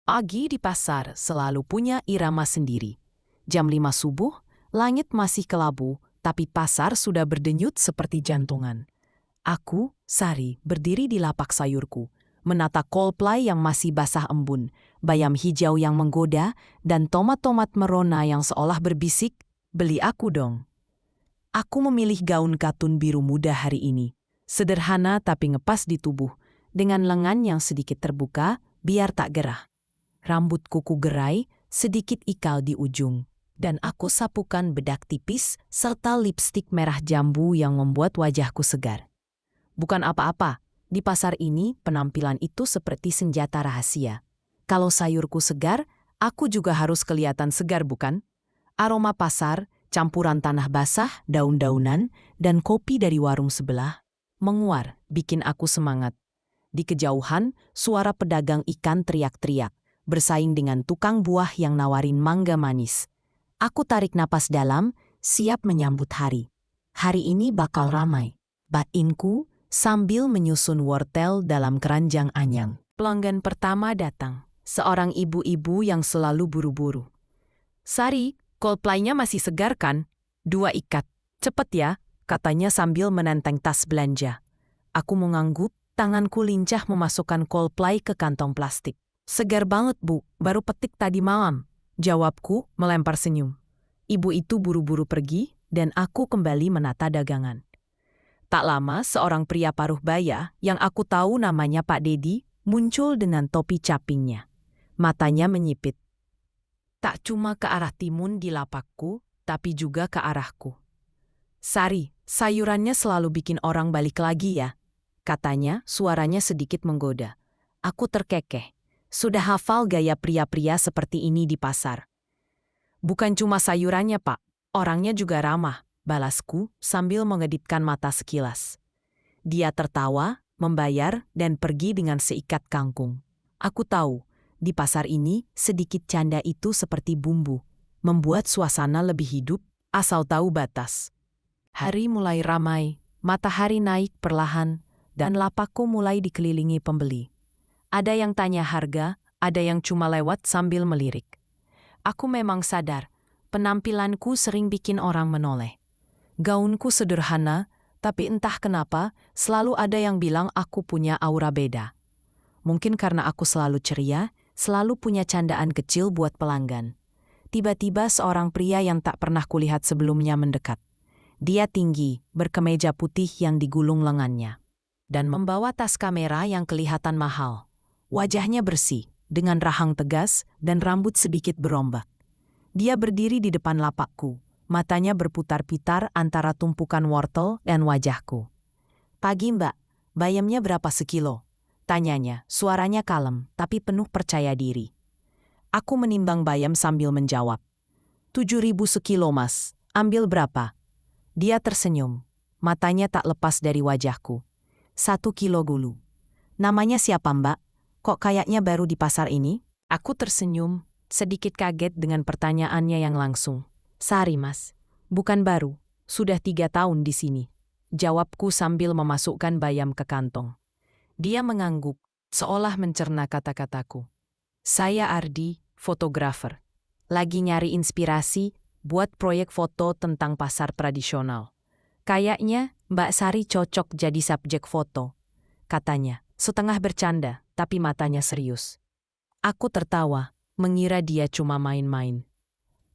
Pagi di pasar selalu punya irama sendiri. Jam 5 subuh, langit masih kelabu, tapi pasar sudah berdenyut seperti jantungan. Aku, Sari, berdiri di lapak sayurku, menata kolplai yang masih basah embun, bayam hijau yang menggoda, dan tomat-tomat merona yang seolah berbisik, "Beli aku dong." Aku memilih gaun katun biru muda hari ini. Sederhana tapi ngepas di tubuh, dengan lengan yang sedikit terbuka, biar tak gerah. Rambut kuku gerai, sedikit ikal di ujung. Dan aku sapukan bedak tipis serta lipstik merah jambu yang membuat wajahku segar. Bukan apa-apa, di pasar ini penampilan itu seperti senjata rahasia. Kalau sayurku segar, aku juga harus kelihatan segar bukan? Aroma pasar, campuran tanah basah, daun-daunan, dan kopi dari warung sebelah menguar, bikin aku semangat. Di kejauhan, suara pedagang ikan teriak-teriak, bersaing dengan tukang buah yang nawarin mangga manis. Aku tarik napas dalam, siap menyambut hari. Hari ini bakal ramai. Batinku sambil menyusun wortel dalam keranjang anyang. Pelanggan pertama datang, seorang ibu-ibu yang selalu buru-buru. "Sari, kolplainya masih segar kan? 2 ikat. Cepet ya," katanya sambil menenteng tas belanja. Aku mengangguk, tanganku lincah memasukkan kolplai ke kantong plastik. "Segar banget, Bu. Baru petik tadi malam," jawabku melempar senyum. Ibu itu buru-buru pergi, dan aku kembali menata dagangan. Tak lama, seorang pria paruh baya, yang aku tahu namanya Pak Dedi, muncul dengan topi capingnya. Matanya menyipit. Tak cuma ke arah timun di lapakku, tapi juga ke arahku. "Sari, sayurannya selalu bikin orang balik lagi ya," katanya, suaranya sedikit menggoda. Aku terkekeh. Sudah hafal gaya pria-pria seperti ini di pasar. "Bukan cuma sayurannya, Pak. Orangnya juga ramah," balasku sambil mengedipkan mata sekilas. Dia tertawa, membayar, dan pergi dengan seikat kangkung. Aku tahu, di pasar ini sedikit canda itu seperti bumbu, membuat suasana lebih hidup, asal tahu batas. Hari mulai ramai, matahari naik perlahan, dan lapakku mulai dikelilingi pembeli. Ada yang tanya harga, ada yang cuma lewat sambil melirik. Aku memang sadar, penampilanku sering bikin orang menoleh. Gaunku sederhana, tapi entah kenapa selalu ada yang bilang aku punya aura beda. Mungkin karena aku selalu ceria, selalu punya candaan kecil buat pelanggan. Tiba-tiba seorang pria yang tak pernah kulihat sebelumnya mendekat. Dia tinggi, berkemeja putih yang digulung lengannya, dan membawa tas kamera yang kelihatan mahal. Wajahnya bersih, dengan rahang tegas dan rambut sedikit berombak. Dia berdiri di depan lapakku, matanya berputar-putar antara tumpukan wortel dan wajahku. "Pagi Mbak, bayamnya berapa sekilo?" tanyanya, suaranya kalem tapi penuh percaya diri. Aku menimbang bayam sambil menjawab. 7.000 sekilo Mas, ambil berapa?" Dia tersenyum, matanya tak lepas dari wajahku. 1 kilo gulu. "Namanya siapa Mbak? Kok kayaknya baru di pasar ini?" Aku tersenyum, sedikit kaget dengan pertanyaannya yang langsung. "Sari Mas, bukan baru, sudah 3 tahun di sini," jawabku sambil memasukkan bayam ke kantong. Dia mengangguk, seolah mencerna kata-kataku. "Saya Ardi, fotografer. Lagi nyari inspirasi buat proyek foto tentang pasar tradisional. Kayaknya Mbak Sari cocok jadi subjek foto," katanya, setengah bercanda, tapi matanya serius. Aku tertawa, mengira dia cuma main-main.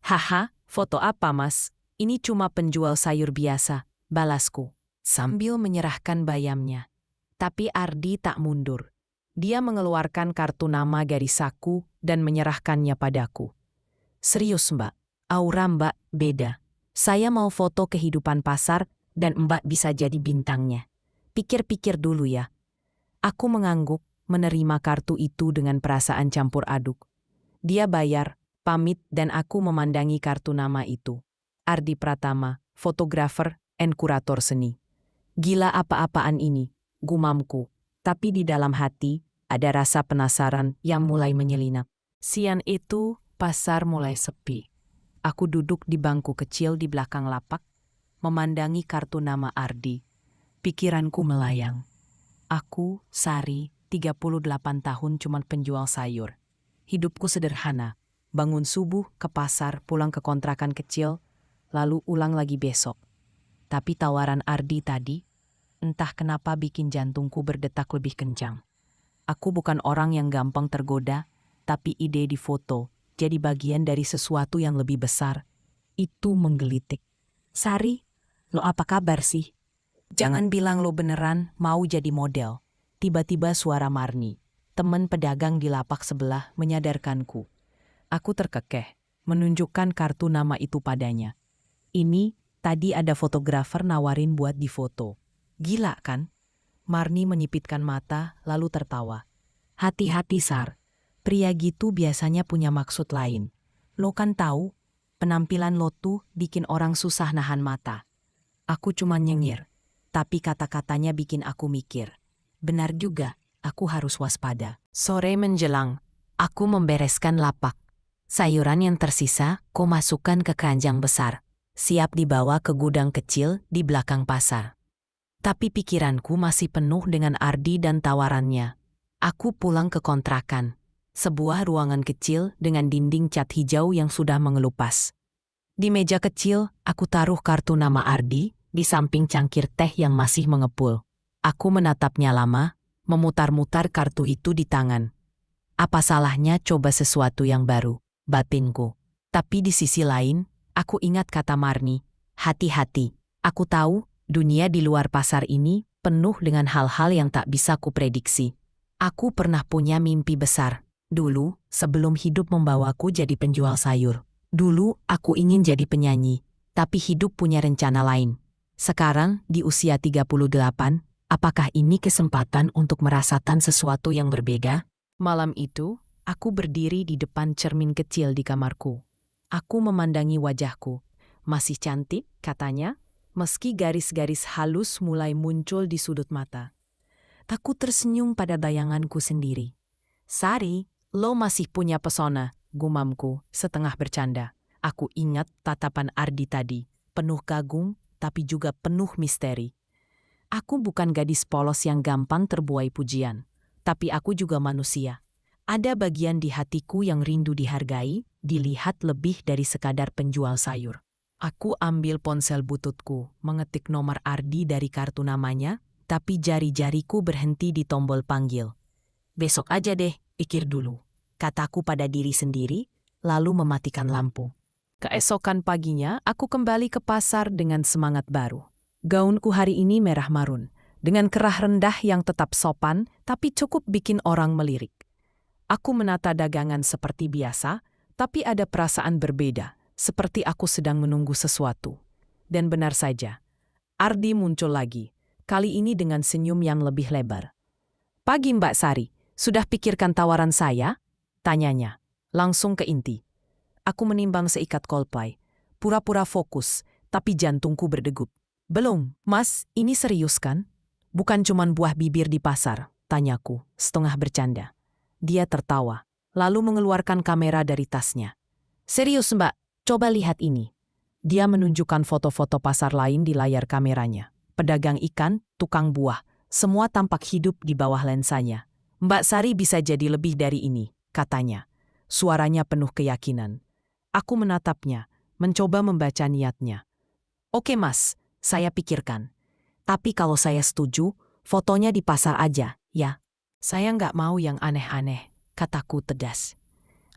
"Haha, foto apa Mas? Ini cuma penjual sayur biasa," balasku, sambil menyerahkan bayamnya. Tapi Ardi tak mundur. Dia mengeluarkan kartu nama garis saku dan menyerahkannya padaku. "Serius Mbak, aura Mbak beda. Saya mau foto kehidupan pasar dan Mbak bisa jadi bintangnya. Pikir-pikir dulu ya." Aku mengangguk, menerima kartu itu dengan perasaan campur aduk. Dia bayar, pamit dan aku memandangi kartu nama itu. Ardi Pratama, fotografer and kurator seni. Gila apa-apaan ini, gumamku. Tapi di dalam hati, ada rasa penasaran yang mulai menyelinap. Siang itu, pasar mulai sepi. Aku duduk di bangku kecil di belakang lapak, memandangi kartu nama Ardi. Pikiranku melayang. Aku, Sari, 38 tahun cuma penjual sayur. Hidupku sederhana. Bangun subuh, ke pasar, pulang ke kontrakan kecil, lalu ulang lagi besok. Tapi tawaran Ardi tadi, entah kenapa bikin jantungku berdetak lebih kencang. Aku bukan orang yang gampang tergoda, tapi ide di foto jadi bagian dari sesuatu yang lebih besar. Itu menggelitik. Sari, lo apa kabar sih? Jangan bilang lo beneran mau jadi model. Tiba-tiba suara Marni, teman pedagang di lapak sebelah, menyadarkanku. Aku terkekeh, menunjukkan kartu nama itu padanya. Ini, tadi ada fotografer nawarin buat difoto. Gila kan? Marni menyipitkan mata, lalu tertawa. Hati-hati, Sar. Pria gitu biasanya punya maksud lain. Lo kan tahu, penampilan lo tuh bikin orang susah nahan mata. Aku cuma nyengir, tapi kata-katanya bikin aku mikir. Benar juga, aku harus waspada. Sore menjelang, aku membereskan lapak. Sayuran yang tersisa, ku masukkan ke keranjang besar. Siap dibawa ke gudang kecil di belakang pasar. Tapi pikiranku masih penuh dengan Ardi dan tawarannya. Aku pulang ke kontrakan. Sebuah ruangan kecil dengan dinding cat hijau yang sudah mengelupas. Di meja kecil, aku taruh kartu nama Ardi di samping cangkir teh yang masih mengepul. Aku menatapnya lama, memutar-mutar kartu itu di tangan. Apa salahnya coba sesuatu yang baru, batinku. Tapi di sisi lain, aku ingat kata Marni, hati-hati. Aku tahu, dunia di luar pasar ini penuh dengan hal-hal yang tak bisa kuprediksi. Aku pernah punya mimpi besar. Dulu, sebelum hidup membawaku jadi penjual sayur. Dulu, aku ingin jadi penyanyi, tapi hidup punya rencana lain. Sekarang, di usia 38, apakah ini kesempatan untuk merasakan sesuatu yang berbeda? Malam itu, aku berdiri di depan cermin kecil di kamarku. Aku memandangi wajahku. Masih cantik, katanya, meski garis-garis halus mulai muncul di sudut mata. Aku tersenyum pada bayanganku sendiri. Sari, lo masih punya pesona, gumamku, setengah bercanda. Aku ingat tatapan Ardi tadi, penuh kagum, tapi juga penuh misteri. Aku bukan gadis polos yang gampang terbuai pujian, tapi aku juga manusia. Ada bagian di hatiku yang rindu dihargai, dilihat lebih dari sekadar penjual sayur. Aku ambil ponsel bututku, mengetik nomor Ardi dari kartu namanya, tapi jari-jariku berhenti di tombol panggil. Besok aja deh, pikir dulu, kataku pada diri sendiri, lalu mematikan lampu. Keesokan paginya, aku kembali ke pasar dengan semangat baru. Gaunku hari ini merah marun, dengan kerah rendah yang tetap sopan, tapi cukup bikin orang melirik. Aku menata dagangan seperti biasa, tapi ada perasaan berbeda, seperti aku sedang menunggu sesuatu. Dan benar saja, Ardi muncul lagi, kali ini dengan senyum yang lebih lebar. Pagi Mbak Sari, sudah pikirkan tawaran saya? Tanyanya, langsung ke inti. Aku menimbang seikat kolpai, pura-pura fokus, tapi jantungku berdegup. Belum, Mas, ini serius kan? Bukan cuman buah bibir di pasar, tanyaku, setengah bercanda. Dia tertawa, lalu mengeluarkan kamera dari tasnya. Serius Mbak, coba lihat ini. Dia menunjukkan foto-foto pasar lain di layar kameranya. Pedagang ikan, tukang buah, semua tampak hidup di bawah lensanya. Mbak Sari bisa jadi lebih dari ini, katanya. Suaranya penuh keyakinan. Aku menatapnya, mencoba membaca niatnya. Oke Mas, saya pikirkan. Tapi kalau saya setuju, fotonya di pasar aja, ya. Saya nggak mau yang aneh-aneh, kataku tegas.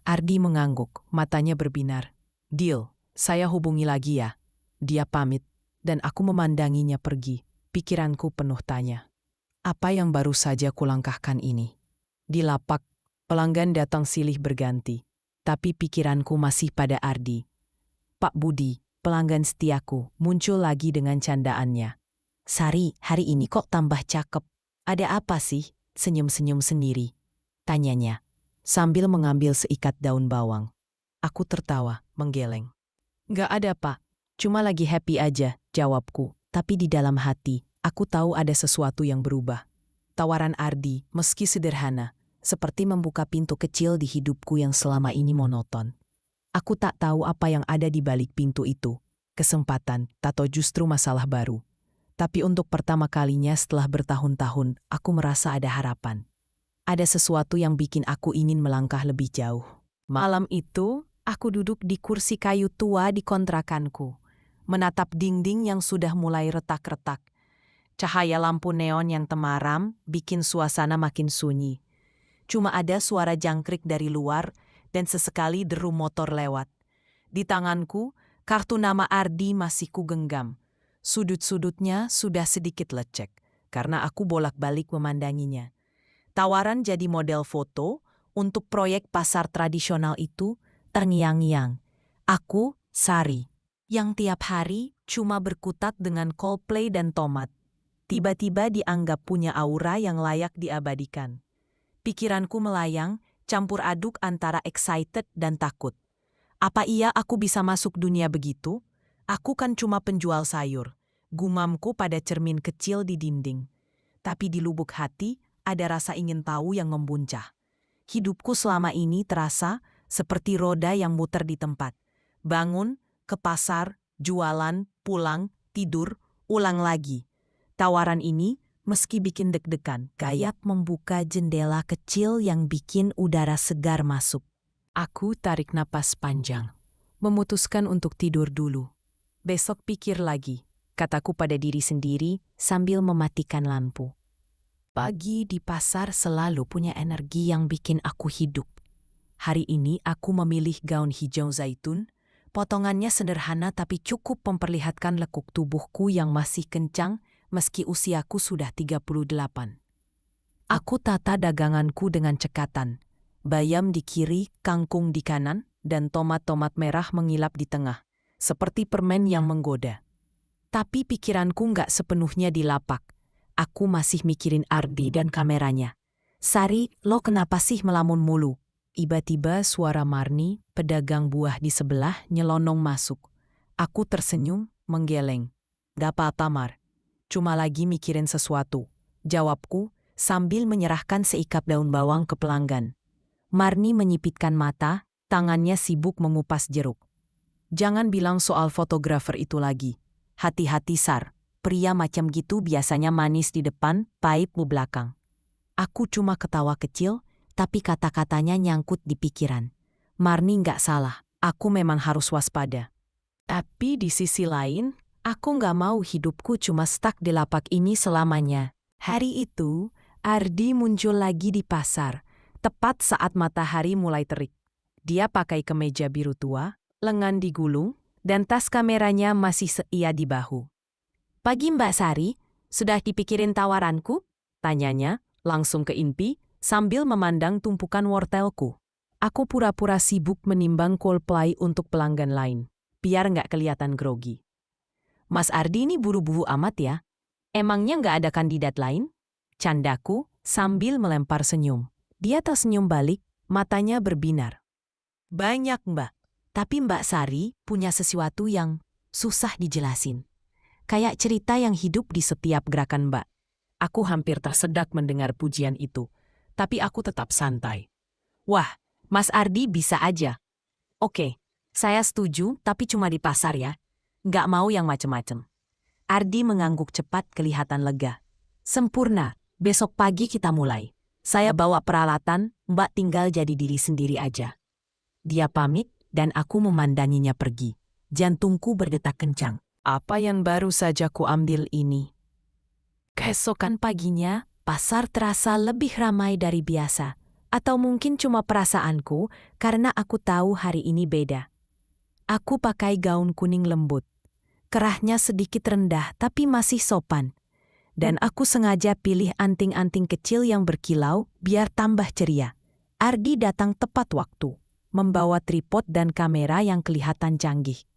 Ardi mengangguk, matanya berbinar. Deal, saya hubungi lagi ya. Dia pamit, dan aku memandanginya pergi. Pikiranku penuh tanya. Apa yang baru saja kulangkahkan ini? Di lapak, pelanggan datang silih berganti. Tapi pikiranku masih pada Ardi. Pak Budi, pelanggan setiaku, muncul lagi dengan candaannya. Sari, hari ini kok tambah cakep. Ada apa sih? Senyum-senyum sendiri. Tanyanya, sambil mengambil seikat daun bawang. Aku tertawa, menggeleng. Gak ada Pak, cuma lagi happy aja, jawabku. Tapi di dalam hati, aku tahu ada sesuatu yang berubah. Tawaran Ardi, meski sederhana, seperti membuka pintu kecil di hidupku yang selama ini monoton. Aku tak tahu apa yang ada di balik pintu itu, kesempatan atau justru masalah baru. Tapi untuk pertama kalinya setelah bertahun-tahun, aku merasa ada harapan. ada sesuatu yang bikin aku ingin melangkah lebih jauh. Malam itu, aku duduk di kursi kayu tua di kontrakanku, menatap dinding yang sudah mulai retak-retak. Cahaya lampu neon yang temaram bikin suasana makin sunyi. Cuma ada suara jangkrik dari luar dan sesekali deru motor lewat. Di tanganku, kartu nama Ardi masih kugenggam. Sudut-sudutnya sudah sedikit lecek, karena aku bolak-balik memandanginya. Tawaran jadi model foto untuk proyek pasar tradisional itu terngiang-ngiang. Aku, Sari, yang tiap hari cuma berkutat dengan Coldplay dan tomat, tiba-tiba dianggap punya aura yang layak diabadikan. Pikiranku melayang, campur aduk antara excited dan takut. Apa iya aku bisa masuk dunia begitu? Aku kan cuma penjual sayur, gumamku pada cermin kecil di dinding. Tapi di lubuk hati ada rasa ingin tahu yang membuncah. Hidupku selama ini terasa seperti roda yang muter di tempat. Bangun, ke pasar, jualan, pulang, tidur, ulang lagi. Tawaran ini meski bikin deg-degan, kayak membuka jendela kecil yang bikin udara segar masuk. Aku tarik napas panjang, memutuskan untuk tidur dulu. Besok pikir lagi, kataku pada diri sendiri sambil mematikan lampu. Pagi di pasar selalu punya energi yang bikin aku hidup. Hari ini aku memilih gaun hijau zaitun, potongannya sederhana tapi cukup memperlihatkan lekuk tubuhku yang masih kencang meski usiaku sudah 38. Aku tata daganganku dengan cekatan. Bayam di kiri, kangkung di kanan, dan tomat-tomat merah mengilap di tengah, seperti permen yang menggoda. Tapi pikiranku nggak sepenuhnya di lapak. Aku masih mikirin Ardi dan kameranya. Sari, lo kenapa sih melamun mulu? Tiba-tiba suara Marni, pedagang buah di sebelah, nyelonong masuk. Aku tersenyum, menggeleng. Gak apa-apa, Mar. Cuma lagi mikirin sesuatu, jawabku sambil menyerahkan seikat daun bawang ke pelanggan. Marni menyipitkan mata, tangannya sibuk mengupas jeruk. Jangan bilang soal fotografer itu lagi. Hati-hati, Sar. Pria macam gitu biasanya manis di depan, pahit di belakang. Aku cuma ketawa kecil, tapi kata-katanya nyangkut di pikiran. Marni nggak salah, aku memang harus waspada. Tapi di sisi lain, aku nggak mau hidupku cuma stuck di lapak ini selamanya. Hari itu, Ardi muncul lagi di pasar, tepat saat matahari mulai terik. Dia pakai kemeja biru tua, lengan digulung, dan tas kameranya masih seia di bahu. Pagi Mbak Sari, sudah dipikirin tawaranku? Tanyanya, langsung ke inti, sambil memandang tumpukan wortelku. Aku pura-pura sibuk menimbang Coldplay untuk pelanggan lain, biar nggak kelihatan grogi. Mas Ardi ini buru-buru amat ya? Emangnya nggak ada kandidat lain? Candaku, sambil melempar senyum. Dia tersenyum balik, matanya berbinar. Banyak, Mbak. Tapi Mbak Sari punya sesuatu yang susah dijelasin. Kayak cerita yang hidup di setiap gerakan Mbak. Aku hampir tersedak mendengar pujian itu, tapi aku tetap santai. Wah, Mas Ardi bisa aja. Oke, saya setuju, tapi cuma di pasar ya. Nggak mau yang macem-macem. Ardi mengangguk cepat kelihatan lega. Sempurna, besok pagi kita mulai. Saya bawa peralatan, Mbak tinggal jadi diri sendiri aja. Dia pamit, dan aku memandanginya pergi. Jantungku berdetak kencang. Apa yang baru saja kuambil ini? Keesokan paginya, pasar terasa lebih ramai dari biasa. Atau mungkin cuma perasaanku, karena aku tahu hari ini beda. Aku pakai gaun kuning lembut. Kerahnya sedikit rendah, tapi masih sopan. Dan aku sengaja pilih anting-anting kecil yang berkilau, biar tambah ceria. Ardi datang tepat waktu, membawa tripod dan kamera yang kelihatan canggih.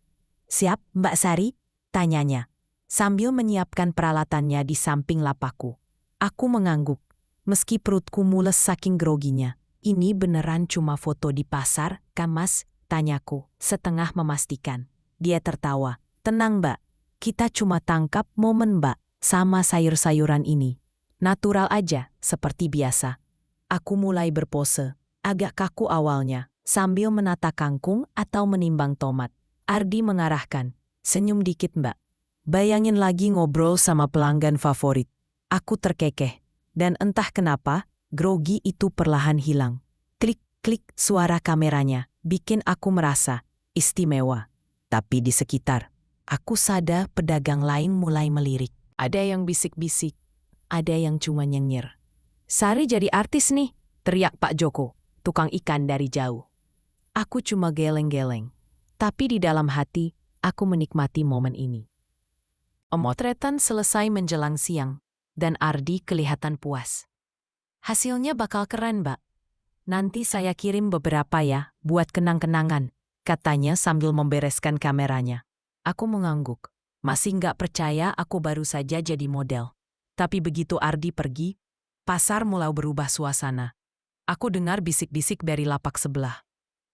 Siap, Mbak Sari? Tanyanya, sambil menyiapkan peralatannya di samping lapakku. Aku mengangguk, meski perutku mules saking groginya. Ini beneran cuma foto di pasar, kan Mas? Tanyaku, setengah memastikan. Dia tertawa. Tenang Mbak, kita cuma tangkap momen Mbak, sama sayur-sayuran ini. Natural aja, seperti biasa. Aku mulai berpose, agak kaku awalnya, sambil menata kangkung atau menimbang tomat. Ardi mengarahkan. Senyum dikit Mbak. Bayangin lagi ngobrol sama pelanggan favorit. Aku terkekeh. Dan entah kenapa, Grogi itu perlahan hilang. Klik-klik suara kameranya bikin aku merasa istimewa. Tapi di sekitar, aku sadar pedagang lain mulai melirik. Ada yang bisik-bisik, ada yang cuma nyengir. "Sari jadi artis nih," teriak Pak Joko, tukang ikan dari jauh. Aku cuma geleng-geleng. Tapi di dalam hati, aku menikmati momen ini. Pemotretan selesai menjelang siang, dan Ardi kelihatan puas. "Hasilnya bakal keren, Mbak. Nanti saya kirim beberapa ya, buat kenang-kenangan," katanya sambil membereskan kameranya. Aku mengangguk. Masih nggak percaya aku baru saja jadi model. Tapi begitu Ardi pergi, pasar mulai berubah suasana. Aku dengar bisik-bisik dari lapak sebelah.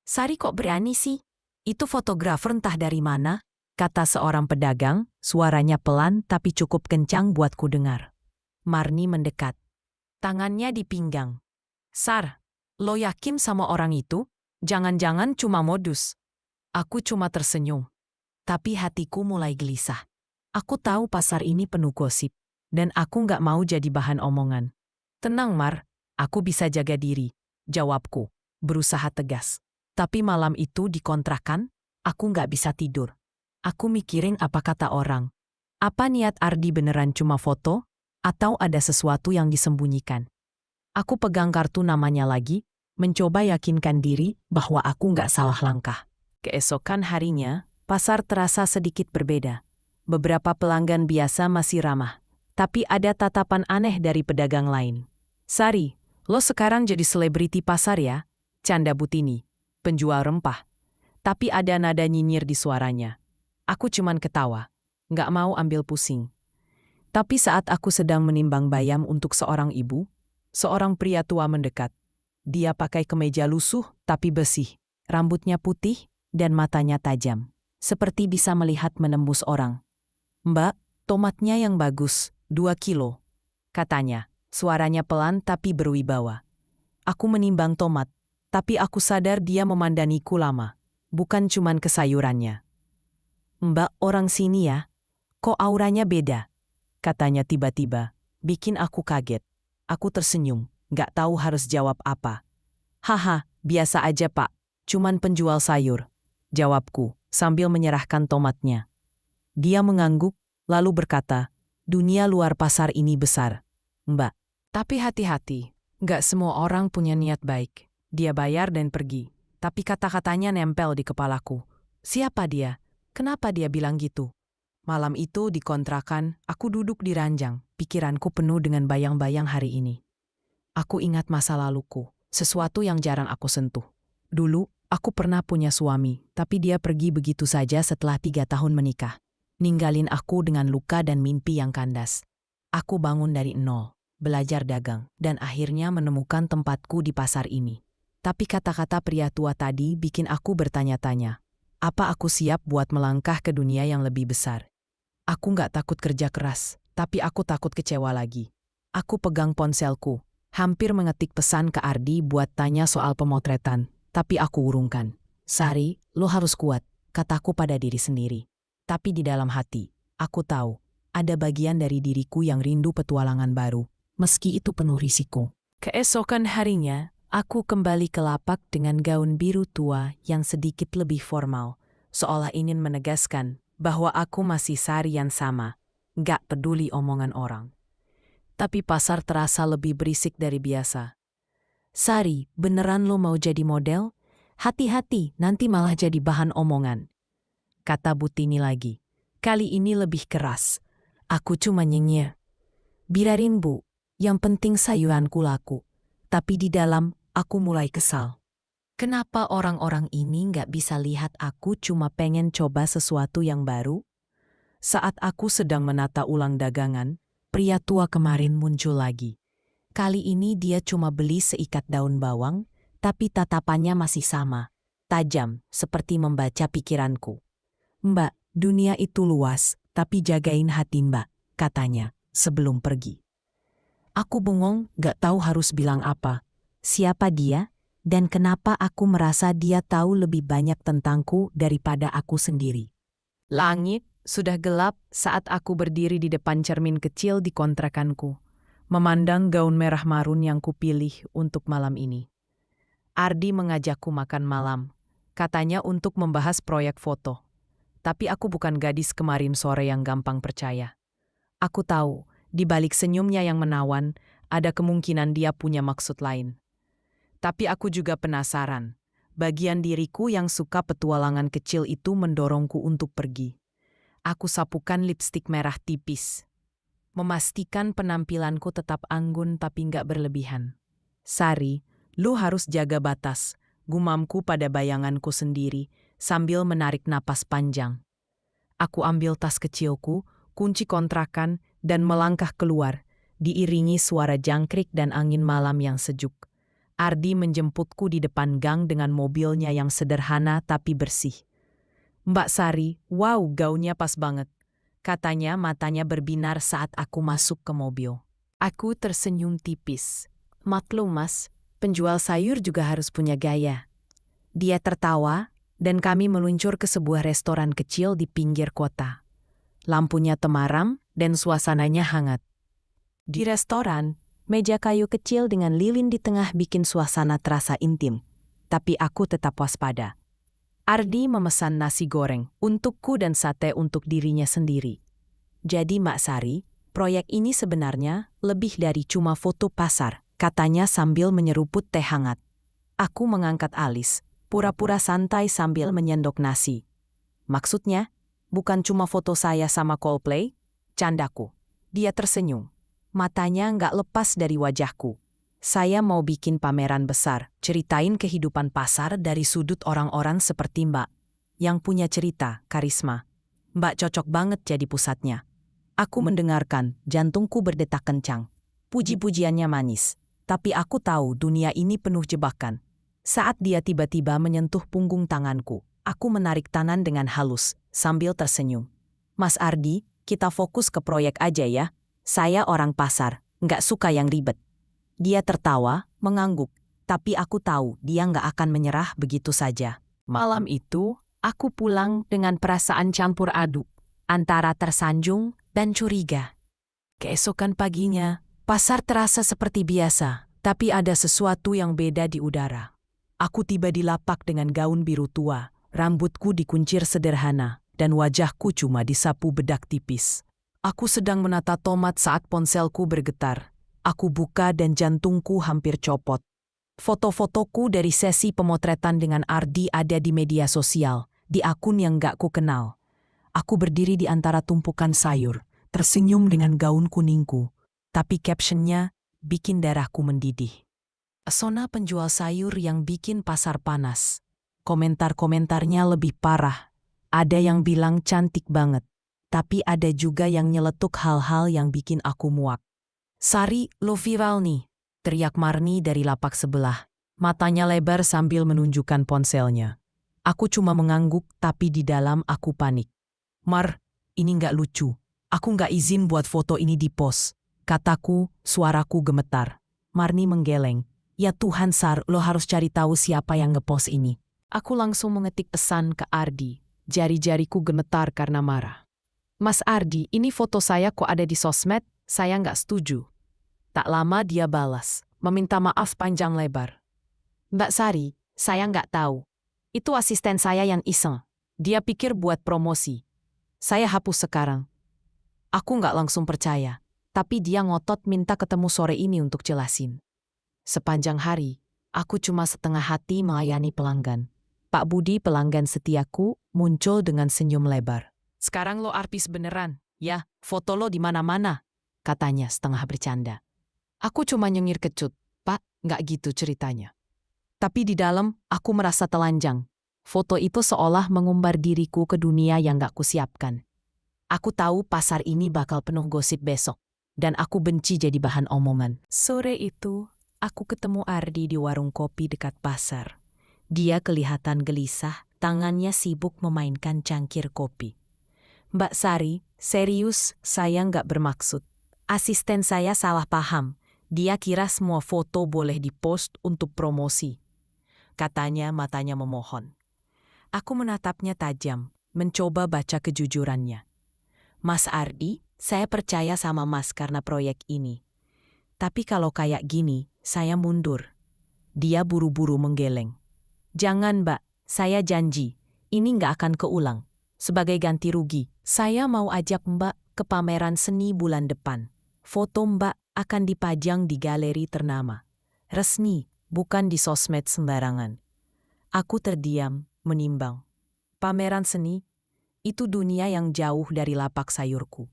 "Sari kok berani sih? Itu fotografer entah dari mana," kata seorang pedagang, suaranya pelan tapi cukup kencang buat ku dengar. Marni mendekat. Tangannya di pinggang. "Sar, lo yakin sama orang itu? Jangan-jangan cuma modus?" Aku cuma tersenyum. Tapi hatiku mulai gelisah. Aku tahu pasar ini penuh gosip, dan aku nggak mau jadi bahan omongan. "Tenang, Mar, aku bisa jaga diri," jawabku, berusaha tegas. Tapi malam itu di kontrakan, aku nggak bisa tidur. Aku mikirin apa kata orang. Apa niat Ardi beneran cuma foto, atau ada sesuatu yang disembunyikan? Aku pegang kartu namanya lagi, mencoba yakinkan diri bahwa aku nggak salah langkah. Keesokan harinya, pasar terasa sedikit berbeda. Beberapa pelanggan biasa masih ramah, tapi ada tatapan aneh dari pedagang lain. "Sari, lo sekarang jadi selebriti pasar ya?" canda Butini, penjual rempah. Tapi ada nada nyinyir di suaranya. Aku cuman ketawa, nggak mau ambil pusing. Tapi saat aku sedang menimbang bayam untuk seorang ibu, seorang pria tua mendekat. Dia pakai kemeja lusuh tapi bersih, rambutnya putih, dan matanya tajam. Seperti bisa melihat menembus orang. "Mbak, tomatnya yang bagus, 2 kilo," katanya. Suaranya pelan tapi berwibawa. Aku menimbang tomat, tapi aku sadar dia memandangiku lama. Bukan cuman kesayurannya. "Mbak orang sini ya? Kok auranya beda?" katanya tiba-tiba, bikin aku kaget. Aku tersenyum, gak tahu harus jawab apa. "Haha, biasa aja Pak, cuman penjual sayur," jawabku, sambil menyerahkan tomatnya. Dia mengangguk, lalu berkata, "Dunia luar pasar ini besar, Mbak. Tapi hati-hati, gak semua orang punya niat baik." Dia bayar dan pergi, tapi kata-katanya nempel di kepalaku. Siapa dia? Kenapa dia bilang gitu? Malam itu di kontrakan, aku duduk di ranjang, pikiranku penuh dengan bayang-bayang hari ini. Aku ingat masa laluku, sesuatu yang jarang aku sentuh. Dulu, aku pernah punya suami, tapi dia pergi begitu saja setelah 3 tahun menikah. Ninggalin aku dengan luka dan mimpi yang kandas. Aku bangun dari nol, belajar dagang, dan akhirnya menemukan tempatku di pasar ini. Tapi kata-kata pria tua tadi bikin aku bertanya-tanya. Apa aku siap buat melangkah ke dunia yang lebih besar? Aku nggak takut kerja keras, tapi aku takut kecewa lagi. Aku pegang ponselku, hampir mengetik pesan ke Ardi buat tanya soal pemotretan, tapi aku urungkan. "Sari, lo harus kuat," kataku pada diri sendiri. Tapi di dalam hati, aku tahu, ada bagian dari diriku yang rindu petualangan baru, meski itu penuh risiko. Keesokan harinya, aku kembali ke lapak dengan gaun biru tua yang sedikit lebih formal, seolah ingin menegaskan bahwa aku masih Sari yang sama, gak peduli omongan orang. Tapi pasar terasa lebih berisik dari biasa. "Sari, beneran lo mau jadi model? Hati-hati, nanti malah jadi bahan omongan," kata Butini lagi. Kali ini lebih keras. Aku cuma nyengir. "Biarin Bu, yang penting sayuranku laku." Tapi di dalam, aku mulai kesal. Kenapa orang-orang ini nggak bisa lihat aku cuma pengen coba sesuatu yang baru? Saat aku sedang menata ulang dagangan, pria tua kemarin muncul lagi. Kali ini dia cuma beli seikat daun bawang, tapi tatapannya masih sama, tajam, seperti membaca pikiranku. "Mbak, dunia itu luas, tapi jagain hati Mbak," katanya, sebelum pergi. Aku bengong, gak tahu harus bilang apa. Siapa dia, dan kenapa aku merasa dia tahu lebih banyak tentangku daripada aku sendiri. Langit sudah gelap saat aku berdiri di depan cermin kecil di kontrakanku. memandang gaun merah marun yang kupilih untuk malam ini. Ardi mengajakku makan malam, katanya untuk membahas proyek foto. Tapi aku bukan gadis kemarin sore yang gampang percaya. Aku tahu, di balik senyumnya yang menawan, ada kemungkinan dia punya maksud lain. Tapi aku juga penasaran. Bagian diriku yang suka petualangan kecil itu mendorongku untuk pergi. Aku sapukan lipstik merah tipis. Memastikan penampilanku tetap anggun tapi nggak berlebihan. Sari, lu harus jaga batas, gumamku pada bayanganku sendiri sambil menarik napas panjang. Aku ambil tas kecilku, kunci kontrakan, dan melangkah keluar, diiringi suara jangkrik dan angin malam yang sejuk. Ardi menjemputku di depan gang dengan mobilnya yang sederhana tapi bersih. Mbak Sari, wow, gaunnya pas banget. Katanya matanya berbinar saat aku masuk ke mobil. Aku tersenyum tipis. Maklum mas, penjual sayur juga harus punya gaya. Dia tertawa, dan kami meluncur ke sebuah restoran kecil di pinggir kota. Lampunya temaram dan suasananya hangat. Di restoran, meja kayu kecil dengan lilin di tengah bikin suasana terasa intim. Tapi aku tetap waspada. Ardi memesan nasi goreng untukku dan sate untuk dirinya sendiri. Jadi Mak Sari, proyek ini sebenarnya lebih dari cuma foto pasar, katanya sambil menyeruput teh hangat. Aku mengangkat alis, pura-pura santai sambil menyendok nasi. Maksudnya, bukan cuma foto saya sama Coldplay, candaku. Dia tersenyum. Matanya nggak lepas dari wajahku. Saya mau bikin pameran besar, ceritain kehidupan pasar dari sudut orang-orang seperti Mbak. Yang punya cerita, karisma. Mbak cocok banget jadi pusatnya. Aku mendengarkan, jantungku berdetak kencang. Puji-pujiannya manis. Tapi aku tahu dunia ini penuh jebakan. Saat dia tiba-tiba menyentuh punggung tanganku, aku menarik tangan dengan halus, sambil tersenyum. Mas Ardi, kita fokus ke proyek aja ya. Saya orang pasar, nggak suka yang ribet. Dia tertawa, mengangguk, tapi aku tahu dia nggak akan menyerah begitu saja. Malam itu, aku pulang dengan perasaan campur aduk, antara tersanjung dan curiga. Keesokan paginya, pasar terasa seperti biasa, tapi ada sesuatu yang beda di udara. Aku tiba di lapak dengan gaun biru tua, rambutku dikuncir sederhana, dan wajahku cuma disapu bedak tipis. Aku sedang menata tomat saat ponselku bergetar. Aku buka dan jantungku hampir copot. Foto-fotoku dari sesi pemotretan dengan Ardi ada di media sosial, di akun yang gak ku kenal. Aku berdiri di antara tumpukan sayur, tersenyum dengan gaun kuningku. Tapi captionnya bikin darahku mendidih. Pesona penjual sayur yang bikin pasar panas. Komentar-komentarnya lebih parah. Ada yang bilang cantik banget. Tapi ada juga yang nyeletuk hal-hal yang bikin aku muak. Sari, lo viral nih, teriak Marni dari lapak sebelah. Matanya lebar sambil menunjukkan ponselnya. Aku cuma mengangguk tapi di dalam aku panik. Mar, ini nggak lucu. Aku nggak izin buat foto ini di-post. Kataku, suaraku gemetar. Marni menggeleng. Ya Tuhan Sar, lo harus cari tahu siapa yang ngepost ini. Aku langsung mengetik pesan ke Ardi. Jari-jariku gemetar karena marah. Mas Ardi, ini foto saya kok ada di sosmed? Saya nggak setuju. Tak lama dia balas, meminta maaf panjang lebar. Mbak Sari, saya nggak tahu. Itu asisten saya yang iseng. Dia pikir buat promosi. Saya hapus sekarang. Aku nggak langsung percaya, tapi dia ngotot minta ketemu sore ini untuk jelasin. Sepanjang hari, aku cuma setengah hati melayani pelanggan. Pak Budi, pelanggan setiaku, muncul dengan senyum lebar. Sekarang lo artis beneran, ya, foto lo di mana-mana, katanya setengah bercanda. Aku cuma nyengir kecut, Pak, nggak gitu ceritanya. Tapi di dalam, aku merasa telanjang. Foto itu seolah mengumbar diriku ke dunia yang nggak kusiapkan. Aku tahu pasar ini bakal penuh gosip besok, dan aku benci jadi bahan omongan. Sore itu, aku ketemu Ardi di warung kopi dekat pasar. Dia kelihatan gelisah, tangannya sibuk memainkan cangkir kopi. Mbak Sari, serius, saya nggak bermaksud. Asisten saya salah paham. Dia kira semua foto boleh dipost untuk promosi. Katanya matanya memohon. Aku menatapnya tajam, mencoba baca kejujurannya. Mas Ardi, saya percaya sama Mas karena proyek ini. Tapi kalau kayak gini, saya mundur. Dia buru-buru menggeleng. Jangan, Mbak, saya janji. Ini nggak akan keulang. Sebagai ganti rugi, saya mau ajak Mbak ke pameran seni bulan depan. Foto Mbak akan dipajang di galeri ternama. Resmi, bukan di sosmed sembarangan. Aku terdiam, menimbang. Pameran seni, itu dunia yang jauh dari lapak sayurku.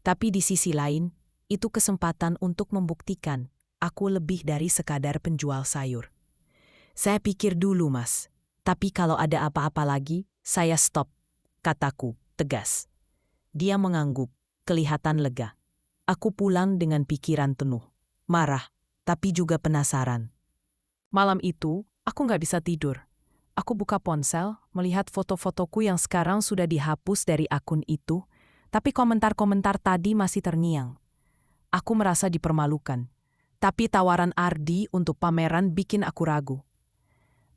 Tapi di sisi lain, itu kesempatan untuk membuktikan aku lebih dari sekadar penjual sayur. Saya pikir dulu, Mas. Tapi kalau ada apa-apa lagi, saya stop, kataku, tegas. Dia mengangguk, kelihatan lega. Aku pulang dengan pikiran penuh. Marah, tapi juga penasaran. Malam itu, aku nggak bisa tidur. Aku buka ponsel, melihat foto-fotoku yang sekarang sudah dihapus dari akun itu, tapi komentar-komentar tadi masih terngiang. Aku merasa dipermalukan. Tapi tawaran Ardi untuk pameran bikin aku ragu.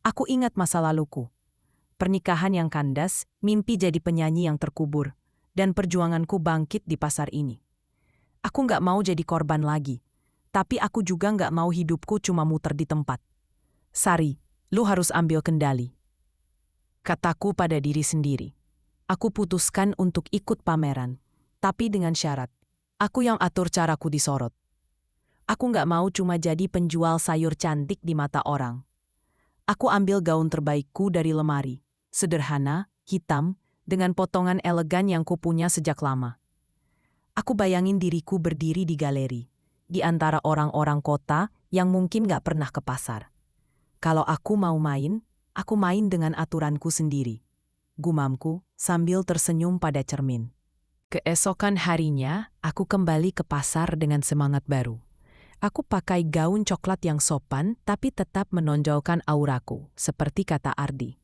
Aku ingat masa laluku. Pernikahan yang kandas, mimpi jadi penyanyi yang terkubur, dan perjuanganku bangkit di pasar ini. Aku nggak mau jadi korban lagi, tapi aku juga nggak mau hidupku cuma muter di tempat. Sari, lu harus ambil kendali. Kataku pada diri sendiri. Aku putuskan untuk ikut pameran, tapi dengan syarat. Aku yang atur caraku disorot. Aku nggak mau cuma jadi penjual sayur cantik di mata orang. Aku ambil gaun terbaikku dari lemari. Sederhana, hitam, dengan potongan elegan yang kupunya sejak lama. Aku bayangin diriku berdiri di galeri, di antara orang-orang kota yang mungkin gak pernah ke pasar. Kalau aku mau main, aku main dengan aturanku sendiri. Gumamku sambil tersenyum pada cermin. Keesokan harinya, aku kembali ke pasar dengan semangat baru. Aku pakai gaun coklat yang sopan tapi tetap menonjolkan auraku, seperti kata Ardi.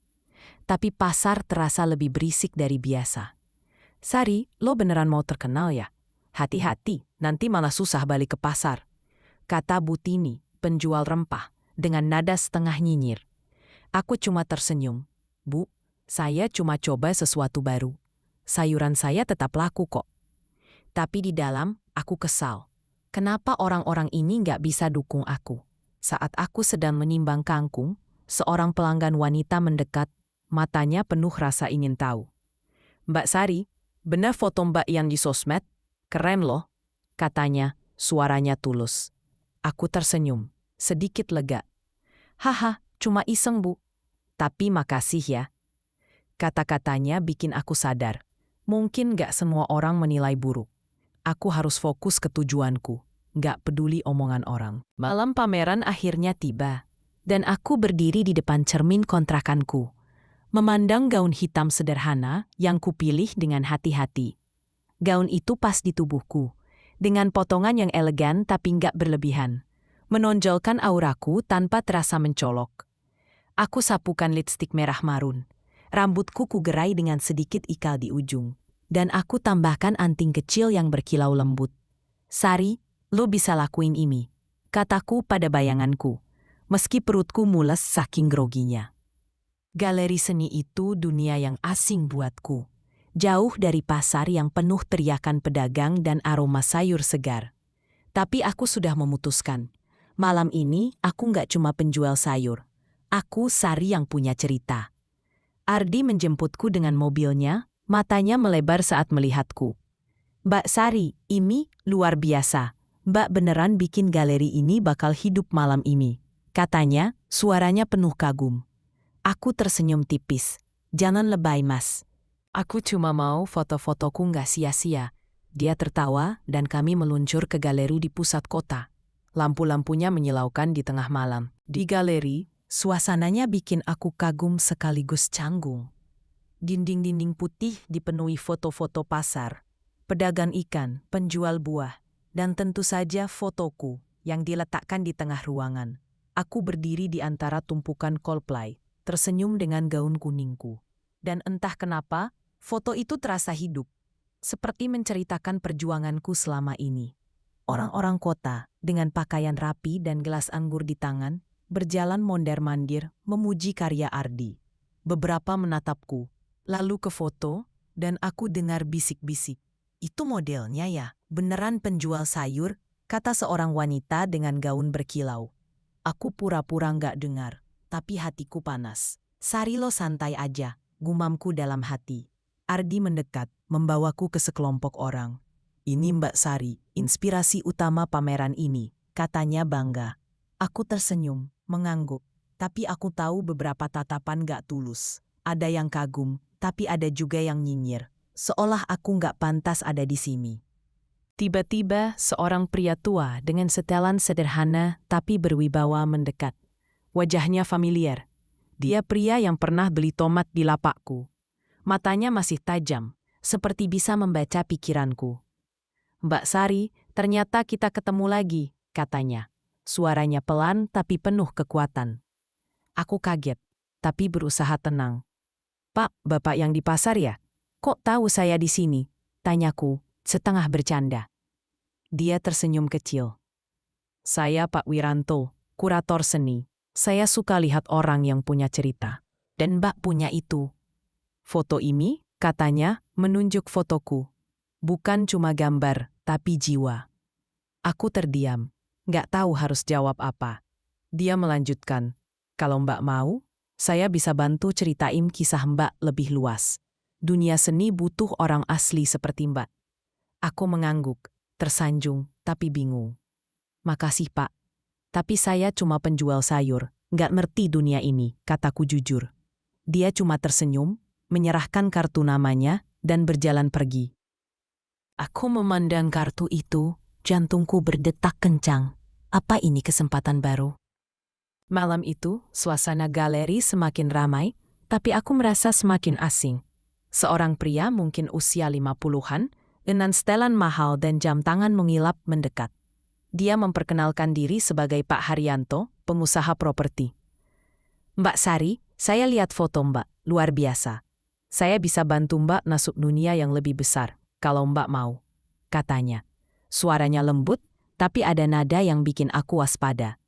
Tapi pasar terasa lebih berisik dari biasa. Sari, lo beneran mau terkenal ya? Hati-hati, nanti malah susah balik ke pasar. Kata Butini, penjual rempah, dengan nada setengah nyinyir. Aku cuma tersenyum. Bu, saya cuma coba sesuatu baru. Sayuran saya tetap laku kok. Tapi di dalam, aku kesal. Kenapa orang-orang ini nggak bisa dukung aku? Saat aku sedang menimbang kangkung, seorang pelanggan wanita mendekat, matanya penuh rasa ingin tahu. Mbak Sari, benar foto Mbak yang di sosmed? Keren loh, katanya, suaranya tulus. Aku tersenyum, sedikit lega. Haha, cuma iseng Bu. Tapi makasih ya. Kata-katanya bikin aku sadar. Mungkin nggak semua orang menilai buruk. Aku harus fokus ke tujuanku. Nggak peduli omongan orang. Malam pameran akhirnya tiba, dan aku berdiri di depan cermin kontrakanku, memandang gaun hitam sederhana yang kupilih dengan hati-hati. Gaun itu pas di tubuhku, dengan potongan yang elegan tapi nggak berlebihan, menonjolkan auraku tanpa terasa mencolok. Aku sapukan lipstik merah marun, rambutku kugerai dengan sedikit ikal di ujung, dan aku tambahkan anting kecil yang berkilau lembut. Sari, lo bisa lakuin ini, kataku pada bayanganku, meski perutku mules saking groginya. Galeri seni itu dunia yang asing buatku, jauh dari pasar yang penuh teriakan pedagang dan aroma sayur segar. Tapi aku sudah memutuskan, malam ini aku nggak cuma penjual sayur, aku Sari yang punya cerita. Ardi menjemputku dengan mobilnya, matanya melebar saat melihatku. Mbak Sari, ini luar biasa. Mbak beneran bikin galeri ini bakal hidup malam ini, katanya, suaranya penuh kagum. Aku tersenyum tipis. Jangan lebay, Mas. Aku cuma mau foto-fotoku nggak sia-sia. Dia tertawa dan kami meluncur ke galeri di pusat kota. Lampu-lampunya menyilaukan di tengah malam. Di galeri, suasananya bikin aku kagum sekaligus canggung. Dinding-dinding putih dipenuhi foto-foto pasar, pedagang ikan, penjual buah, dan tentu saja fotoku yang diletakkan di tengah ruangan. Aku berdiri di antara tumpukan Coldplay, tersenyum dengan gaun kuningku. Dan entah kenapa, foto itu terasa hidup, seperti menceritakan perjuanganku selama ini. Orang-orang kota, dengan pakaian rapi dan gelas anggur di tangan, berjalan mondar-mandir memuji karya Ardi. Beberapa menatapku, lalu ke foto, dan aku dengar bisik-bisik. Itu modelnya ya, beneran penjual sayur? kata seorang wanita dengan gaun berkilau. Aku pura-pura nggak dengar, tapi hatiku panas. Sari, lo santai aja, gumamku dalam hati. Ardi mendekat, membawaku ke sekelompok orang. Ini Mbak Sari, inspirasi utama pameran ini, katanya bangga. Aku tersenyum, mengangguk, tapi aku tahu beberapa tatapan gak tulus. Ada yang kagum, tapi ada juga yang nyinyir. Seolah aku gak pantas ada di sini. Tiba-tiba seorang pria tua dengan setelan sederhana tapi berwibawa mendekat. Wajahnya familiar. Dia pria yang pernah beli tomat di lapakku. Matanya masih tajam, seperti bisa membaca pikiranku. Mbak Sari, ternyata kita ketemu lagi, katanya. Suaranya pelan tapi penuh kekuatan. Aku kaget, tapi berusaha tenang. Pak, Bapak yang di pasar ya? Kok tahu saya di sini? Tanyaku, setengah bercanda. Dia tersenyum kecil. Saya Pak Wiranto, kurator seni. Saya suka lihat orang yang punya cerita. Dan Mbak punya itu. Foto ini, katanya, menunjuk fotoku. Bukan cuma gambar, tapi jiwa. Aku terdiam, nggak tahu harus jawab apa. Dia melanjutkan, kalau Mbak mau, saya bisa bantu ceritain kisah Mbak lebih luas. Dunia seni butuh orang asli seperti Mbak. Aku mengangguk, tersanjung, tapi bingung. Makasih Pak, tapi saya cuma penjual sayur, nggak ngerti dunia ini, kataku jujur. Dia cuma tersenyum, menyerahkan kartu namanya, dan berjalan pergi. Aku memandang kartu itu, jantungku berdetak kencang. Apa ini kesempatan baru? Malam itu, suasana galeri semakin ramai, tapi aku merasa semakin asing. Seorang pria mungkin usia 50-an, dengan setelan mahal dan jam tangan mengilap mendekat. Dia memperkenalkan diri sebagai Pak Haryanto, pengusaha properti. Mbak Sari, saya lihat foto Mbak, luar biasa. Saya bisa bantu Mbak masuk dunia yang lebih besar, kalau Mbak mau, katanya. Suaranya lembut, tapi ada nada yang bikin aku waspada.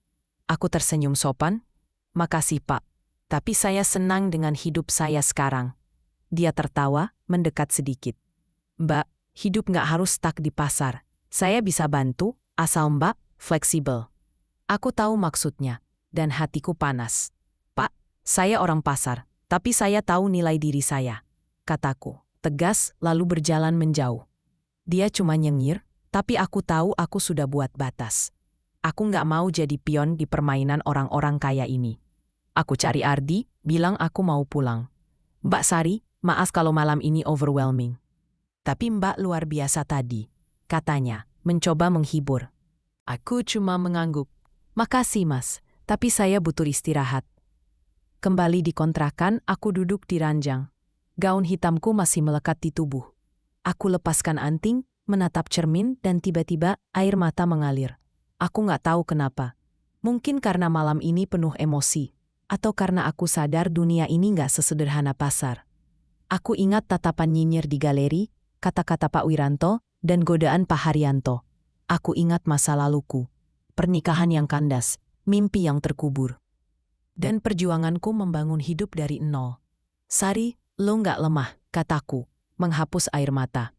Aku tersenyum sopan. Makasih Pak, tapi saya senang dengan hidup saya sekarang. Dia tertawa, mendekat sedikit. Mbak, hidup nggak harus stuck di pasar. Saya bisa bantu, asal Mbak fleksibel. Aku tahu maksudnya, dan hatiku panas. Pak, saya orang pasar, tapi saya tahu nilai diri saya, kataku, tegas lalu berjalan menjauh. Dia cuma nyengir, tapi aku tahu aku sudah buat batas. Aku nggak mau jadi pion di permainan orang-orang kaya ini. Aku cari Ardi, bilang aku mau pulang. Mbak Sari, maaf kalau malam ini overwhelming. Tapi Mbak luar biasa tadi, katanya, mencoba menghibur. Aku cuma mengangguk. Makasih Mas, tapi saya butuh istirahat. Kembali di kontrakan, aku duduk di ranjang. Gaun hitamku masih melekat di tubuh. Aku lepaskan anting, menatap cermin dan tiba-tiba air mata mengalir. Aku nggak tahu kenapa. Mungkin karena malam ini penuh emosi, atau karena aku sadar dunia ini nggak sesederhana pasar. Aku ingat tatapan nyinyir di galeri, kata-kata Pak Wiranto, dan godaan Pak Haryanto. Aku ingat masa laluku, pernikahan yang kandas, mimpi yang terkubur. Dan perjuanganku membangun hidup dari nol. Sari, lo nggak lemah, kataku, menghapus air mata.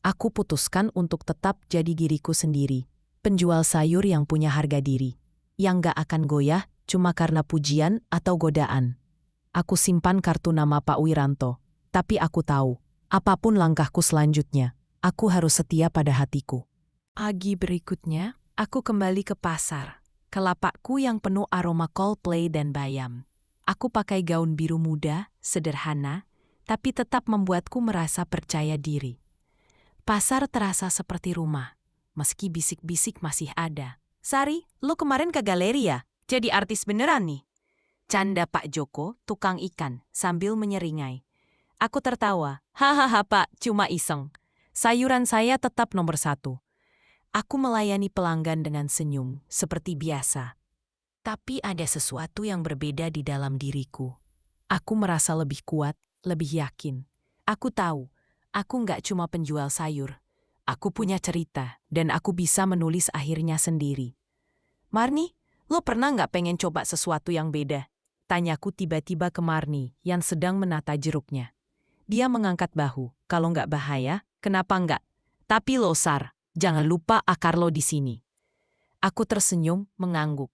Aku putuskan untuk tetap jadi diriku sendiri. Penjual sayur yang punya harga diri, yang gak akan goyah cuma karena pujian atau godaan. Aku simpan kartu nama Pak Wiranto, tapi aku tahu, apapun langkahku selanjutnya, aku harus setia pada hatiku. Pagi berikutnya, aku kembali ke pasar, ke lapakku yang penuh aroma Coldplay dan bayam. Aku pakai gaun biru muda, sederhana, tapi tetap membuatku merasa percaya diri. Pasar terasa seperti rumah. Meski bisik-bisik masih ada. Sari, lo kemarin ke galeri ya? Jadi artis beneran nih? Canda Pak Joko, tukang ikan, sambil menyeringai. Aku tertawa. Hahaha Pak, cuma iseng. Sayuran saya tetap nomor 1. Aku melayani pelanggan dengan senyum, seperti biasa. Tapi ada sesuatu yang berbeda di dalam diriku. Aku merasa lebih kuat, lebih yakin. Aku tahu, aku nggak cuma penjual sayur. Aku punya cerita, dan aku bisa menulis akhirnya sendiri. Marni, lo pernah nggak pengen coba sesuatu yang beda? Tanyaku tiba-tiba ke Marni, yang sedang menata jeruknya. Dia mengangkat bahu. Kalau nggak bahaya, kenapa nggak? Tapi lo Sar, jangan lupa akar lo di sini. Aku tersenyum, mengangguk.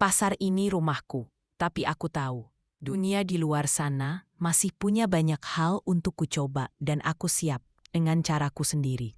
Pasar ini rumahku, tapi aku tahu, dunia di luar sana masih punya banyak hal untuk kucoba dan aku siap dengan caraku sendiri.